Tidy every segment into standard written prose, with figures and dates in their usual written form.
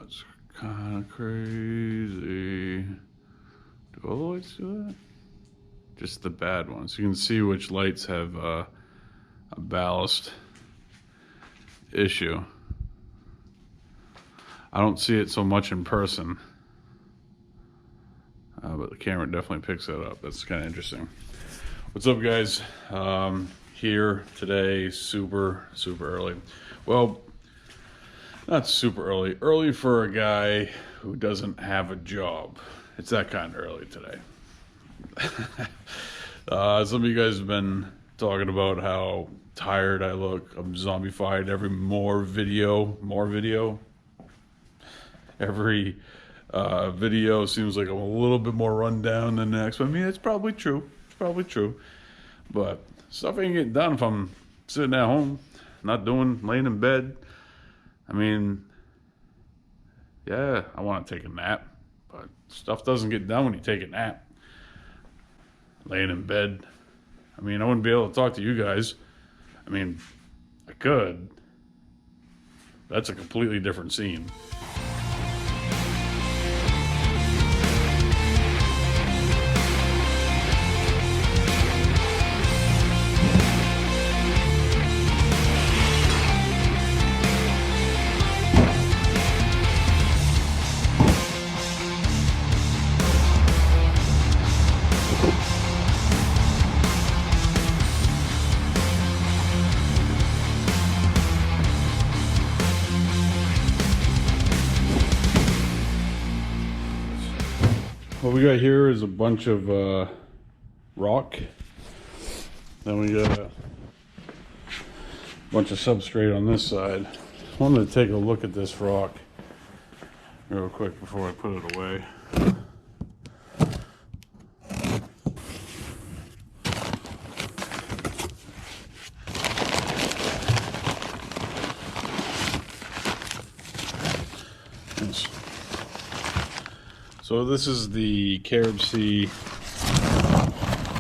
It's kind of crazy. Do all the lights do that? Just the bad ones. You can see which lights have a ballast issue. I don't see it so much in person, but the camera definitely picks that up. That's kind of interesting. What's up, guys? Here today, super early. Well, not super early. Early for a guy who doesn't have a job. It's that kind of early today. Some of you guys have been talking about how tired I look. I'm zombified. Every more video. Every video seems like I'm a little bit more run down than the next. I mean, it's probably true. But stuff ain't getting done if I'm sitting at home, laying in bed. I mean, yeah, I want to take a nap, but stuff doesn't get done when you take a nap. Laying in bed. I mean, I wouldn't be able to talk to you guys. I mean, I could. That's a completely different scene. What we got here is a bunch of rock. Then we got a bunch of substrate on this side. I wanted to take a look at this rock real quick before I put it away. Yes. So this is the Carib Sea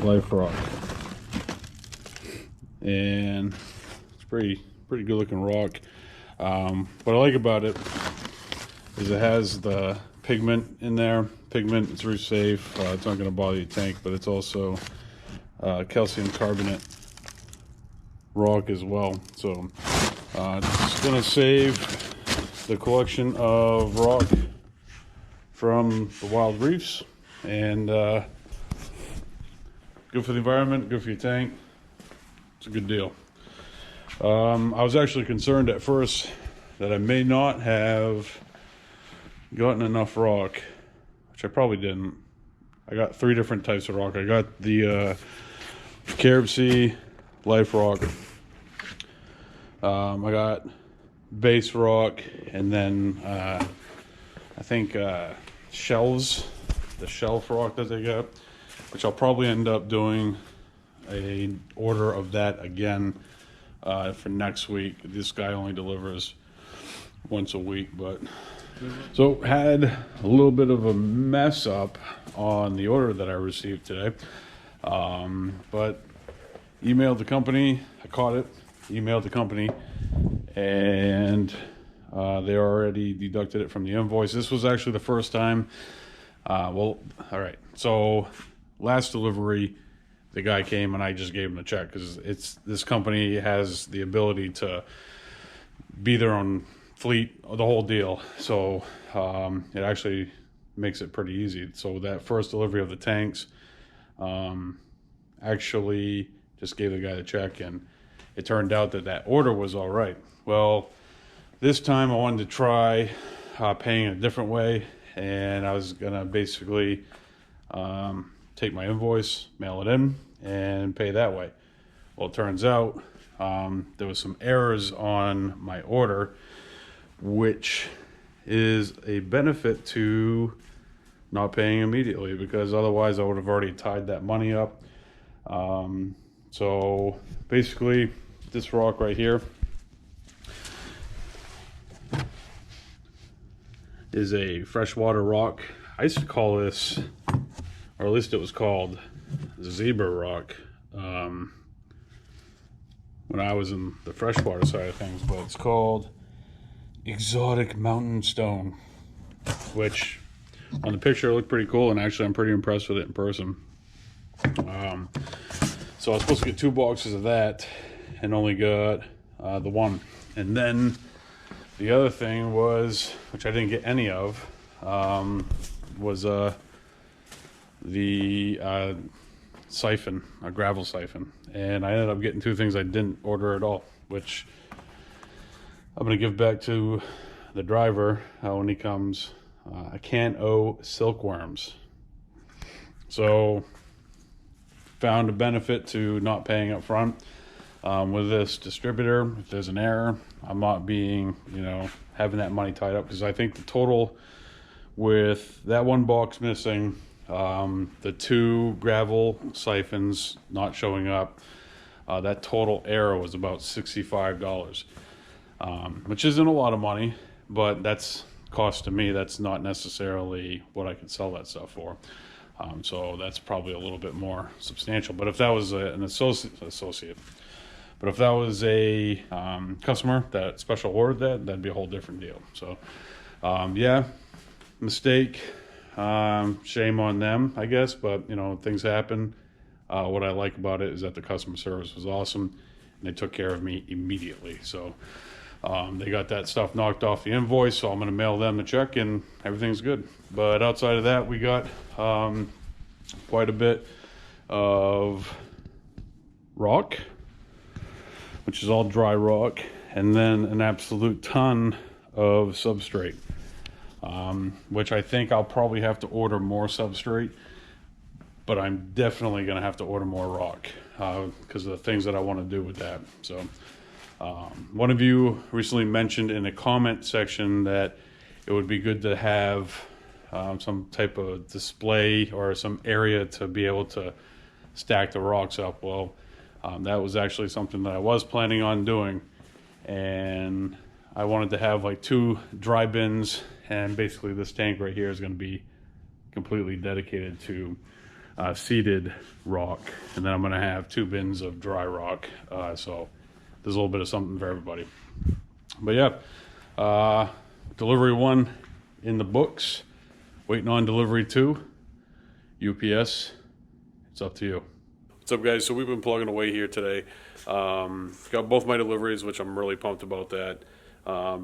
Life Rock, and it's pretty good looking rock. What I like about it is it has the pigment in there. Pigment, it's Reef safe. It's not going to bother your tank, but it's also calcium carbonate rock as well. So it's going to save the collection of rock from the wild reefs, and good for the environment, good for your tank. It's a good deal. I was actually concerned at first that I may not have gotten enough rock, which I probably didn't. I got 3 different types of rock. I got the Carib Sea Life Rock. I got base rock, and then I think shelves, the shelf rock that they got, which I'll probably end up doing a order of that again for next week. This guy only delivers once a week, but so had a little bit of a mess up on the order that I received today, but emailed the company. I caught it, emailed the company, and they already deducted it from the invoice. This was actually the first time. Well, all right. So last delivery, the guy came and I just gave him a check because this company has the ability to be their own fleet, the whole deal. So it actually makes it pretty easy. So that first delivery of the tanks, actually just gave the guy the check, and it turned out that order was all right. Well, this time I wanted to try paying a different way, and I was gonna basically take my invoice, mail it in, and pay that way. Well, it turns out there was some errors on my order, which is a benefit to not paying immediately, because otherwise I would have already tied that money up. So basically, this rock right here is a freshwater rock. I used to call this, or at least it was called, zebra rock when I was in the freshwater side of things, but it's called exotic mountain stone. which on the picture looked pretty cool, and actually I'm pretty impressed with it in person. So I was supposed to get 2 boxes of that and only got the one. And then the other thing was, which I didn't get any of, was the siphon, a gravel siphon. And I ended up getting 2 things I didn't order at all, which I'm going to give back to the driver when he comes. I can't owe silkworms. So found a benefit to not paying up front. With this distributor, if there's an error, I'm not being, having that money tied up, because I think the total with that 1 box missing, the 2 gravel siphons not showing up, that total error was about $65, which isn't a lot of money, but that's cost to me. That's not necessarily what I could sell that stuff for. So that's probably a little bit more substantial. But if that was an associate, but if that was a customer that special ordered that'd be a whole different deal. So yeah, mistake, shame on them, I guess. But things happen. What I like about it is that the customer service was awesome, and they took care of me immediately. So they got that stuff knocked off the invoice, so I'm going to mail them the check, and everything's good. But outside of that, we got quite a bit of rock, which is all dry rock, and then an absolute ton of substrate, which I think I'll probably have to order more substrate, but I'm definitely going to have to order more rock because of the things that I want to do with that. So one of you recently mentioned in the comment section that it would be good to have some type of display or some area to be able to stack the rocks up. Well, that was actually something that I was planning on doing, and I wanted to have like 2 dry bins, and basically this tank right here is going to be completely dedicated to seeded rock, and then I'm going to have 2 bins of dry rock. So there's a little bit of something for everybody. But yeah, delivery 1 in the books, waiting on delivery 2. UPS, it's up to you. What's up, guys? So we've been plugging away here today. Got both my deliveries, which I'm really pumped about that.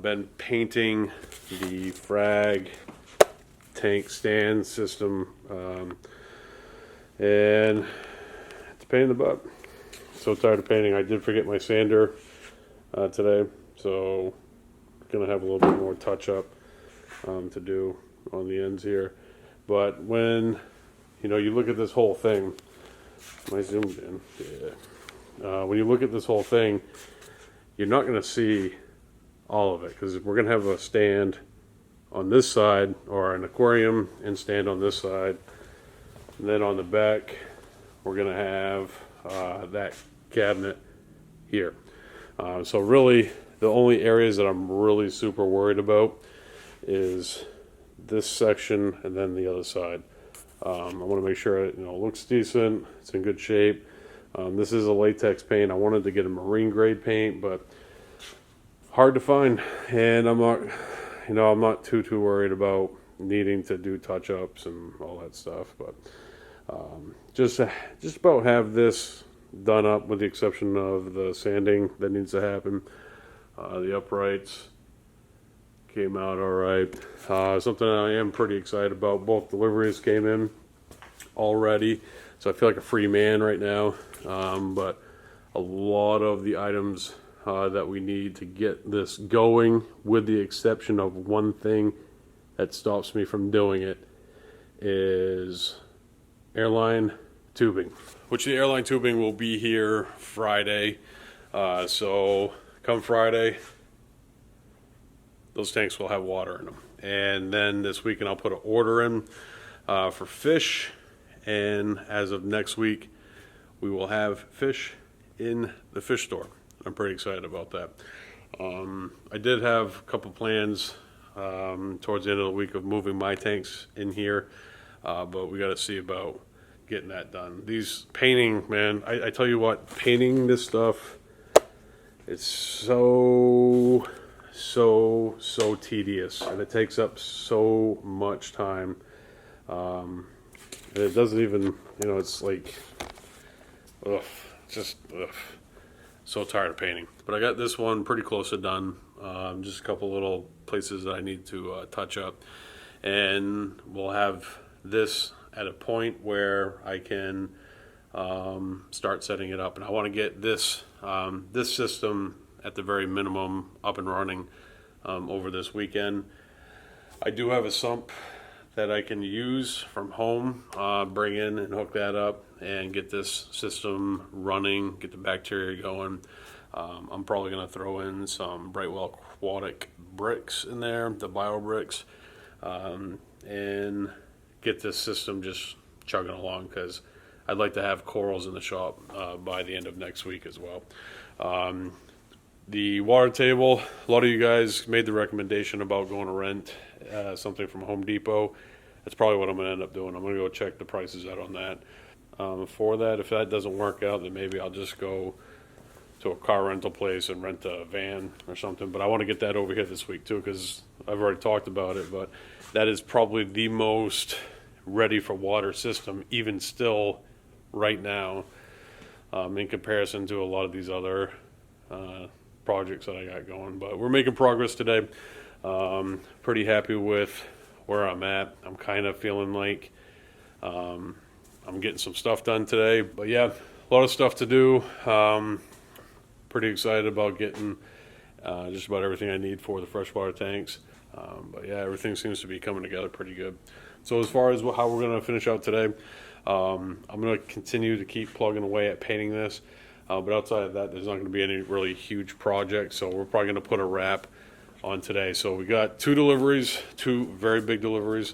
Been painting the frag tank stand system, and it's a pain in the butt. So tired of painting. I did forget my sander today, so gonna have a little bit more touch up to do on the ends here. But when you look at this whole thing, am I zoomed in? Yeah. When you look at this whole thing, you're not gonna see all of it, because we're gonna have a stand on this side, or an aquarium and stand on this side, and then on the back we're gonna have that cabinet here. So really the only areas that I'm really super worried about is this section and then the other side. I want to make sure it looks decent, it's in good shape. This is a latex paint. I wanted to get a marine grade paint, but hard to find, and I'm not too worried about needing to do touch-ups and all that stuff. But just about have this done up, with the exception of the sanding that needs to happen. The uprights came out all right. Something I am pretty excited about, both deliveries came in already, so I feel like a free man right now. But a lot of the items that we need to get this going, with the exception of one thing that stops me from doing it, is airline tubing, which the airline tubing will be here Friday. So come Friday, those tanks will have water in them. And then this weekend I'll put an order in for fish, and as of next week we will have fish in the fish store. I'm pretty excited about that. I did have a couple plans towards the end of the week of moving my tanks in here, but we got to see about getting that done. These painting, man, I tell you what, painting this stuff, it's so so tedious, and it takes up so much time. And it doesn't even, you know, it's like, ugh, just ugh. So tired of painting. But I got this one pretty close to done. Just a couple little places that I need to touch up, and we'll have this at a point where I can start setting it up. And I want to get this this system at the very minimum up and running over this weekend. I do have a sump that I can use from home, bring in and hook that up and get this system running, get the bacteria going. I'm probably going to throw in some Brightwell aquatic bricks in there, the bio bricks, and get this system just chugging along, because I'd like to have corals in the shop by the end of next week as well. The water table, a lot of you guys made the recommendation about going to rent something from Home Depot. That's probably what I'm going to end up doing. I'm going to go check the prices out on that. For that, if that doesn't work out, then maybe I'll just go to a car rental place and rent a van or something. But I want to get that over here this week too, because I've already talked about it. But that is probably the most ready for water system, even still right now, in comparison to a lot of these other projects that I got going. But we're making progress today. Pretty happy with where I'm at. I'm kind of feeling like I'm getting some stuff done today. But yeah, a lot of stuff to do. Pretty excited about getting just about everything I need for the freshwater tanks. But yeah, everything seems to be coming together pretty good. So as far as how we're going to finish out today, I'm going to continue to keep plugging away at painting this. But outside of that, there's not going to be any really huge projects. So we're probably going to put a wrap on today. So we got 2 deliveries, 2 very big deliveries.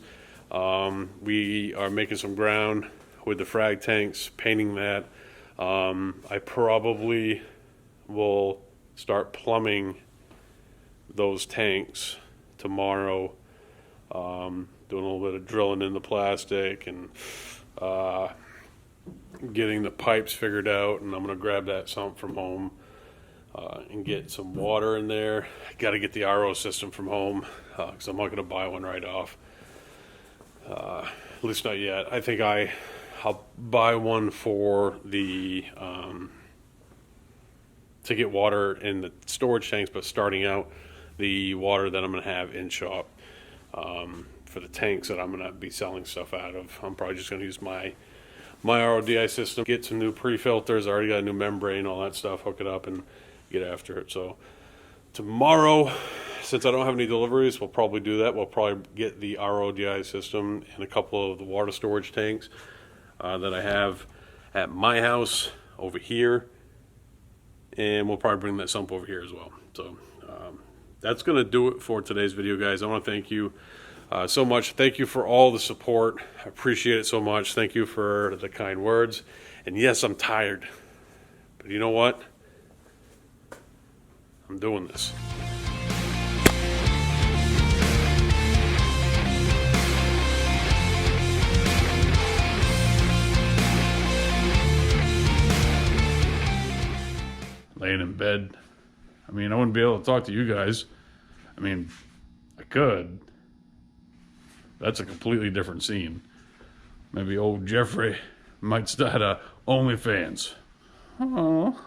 We are making some ground with the frag tanks, painting that. I probably will start plumbing those tanks tomorrow, doing a little bit of drilling in the plastic and getting the pipes figured out. And I'm going to grab that sump from home and get some water in there. I got to get the RO system from home because I'm not going to buy one right off, at least not yet. I think I'll buy one for the to get water in the storage tanks, but starting out, the water that I'm going to have in shop for the tanks that I'm going to be selling stuff out of. I'm probably just going to use my RODI system, get some new pre-filters. I already got a new membrane, all that stuff, hook it up and get after it. So tomorrow, since I don't have any deliveries, we'll probably do that. We'll probably get the RODI system and a couple of the water storage tanks that I have at my house over here, and we'll probably bring that sump over here as well. So that's going to do it for today's video, guys. I want to thank you so much. Thank you for all the support. I appreciate it so much. Thank you for the kind words. And yes, I'm tired, but you know what? I'm doing this. Laying in bed. I mean, I wouldn't be able to talk to you guys. I mean, I could. That's a completely different scene. Maybe old Jeffrey might start a OnlyFans. Oh.